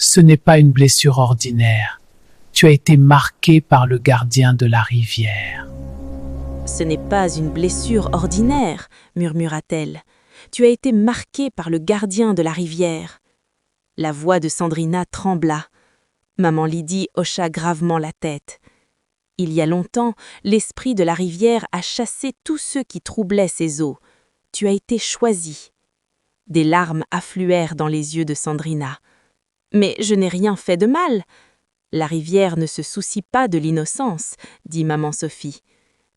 Ce n'est pas une blessure ordinaire. Tu as été marqué par le gardien de la rivière. Ce n'est pas une blessure ordinaire, murmura-t-elle. Tu as été marqué par le gardien de la rivière. La voix de Sandrina trembla. Maman Lydie hocha gravement la tête. Il y a longtemps, l'esprit de la rivière a chassé tous ceux qui troublaient ses eaux. Tu as été choisi. Des larmes affluèrent dans les yeux de Sandrina. Mais je n'ai rien fait de mal. La rivière ne se soucie pas de l'innocence, dit maman Sophie.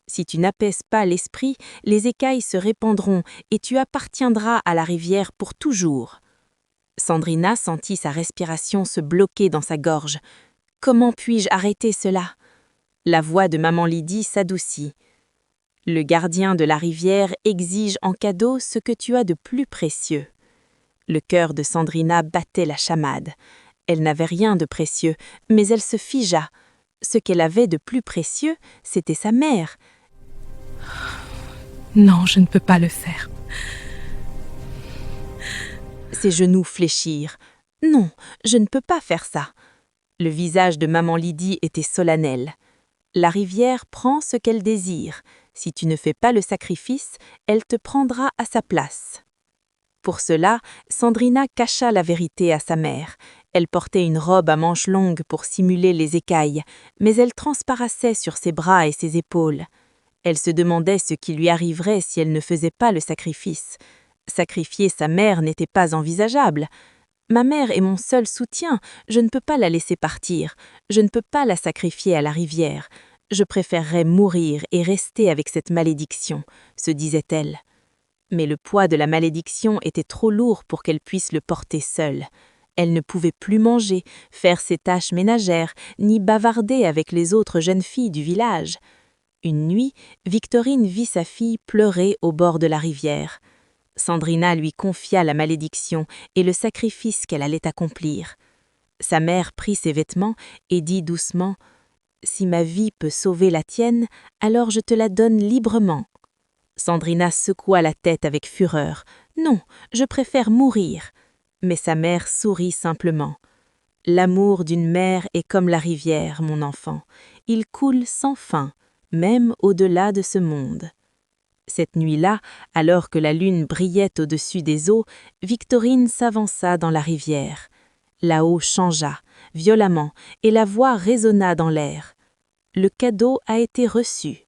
Si tu n'apaises pas l'esprit, les écailles se répandront et tu appartiendras à la rivière pour toujours. Sandrina sentit sa respiration se bloquer dans sa gorge. Comment puis-je arrêter cela ? La voix de maman Lydie s'adoucit. Le gardien de la rivière exige en cadeau ce que tu as de plus précieux. Le cœur de Sandrina battait la chamade. Elle n'avait rien de précieux, mais elle se figea. Ce qu'elle avait de plus précieux, c'était sa mère. Non, je ne peux pas le faire. Ses genoux fléchirent. Non, je ne peux pas faire ça. Le visage de maman Lydie était solennel. La rivière prend ce qu'elle désire. Si tu ne fais pas le sacrifice, elle te prendra à sa place. Pour cela, Sandrina cacha la vérité à sa mère. Elle portait une robe à manches longues pour simuler les écailles, mais elle transparaissait sur ses bras et ses épaules. Elle se demandait ce qui lui arriverait si elle ne faisait pas le sacrifice. Sacrifier sa mère n'était pas envisageable. Ma mère est mon seul soutien, je ne peux pas la laisser partir, je ne peux pas la sacrifier à la rivière. Je préférerais mourir et rester avec cette malédiction, se disait-elle. Mais le poids de la malédiction était trop lourd pour qu'elle puisse le porter seule. Elle ne pouvait plus manger, faire ses tâches ménagères, ni bavarder avec les autres jeunes filles du village. Une nuit, Victorine vit sa fille pleurer au bord de la rivière. Sandrina lui confia la malédiction et le sacrifice qu'elle allait accomplir. Sa mère prit ses vêtements et dit doucement « Si ma vie peut sauver la tienne, alors je te la donne librement. » Sandrina secoua la tête avec fureur. « Non, je préfère mourir. » Mais sa mère sourit simplement. « L'amour d'une mère est comme la rivière, mon enfant. Il coule sans fin, même au-delà de ce monde. » Cette nuit-là, alors que la lune brillait au-dessus des eaux, Victorine s'avança dans la rivière. La eau changea, violemment, et la voix résonna dans l'air. Le cadeau a été reçu.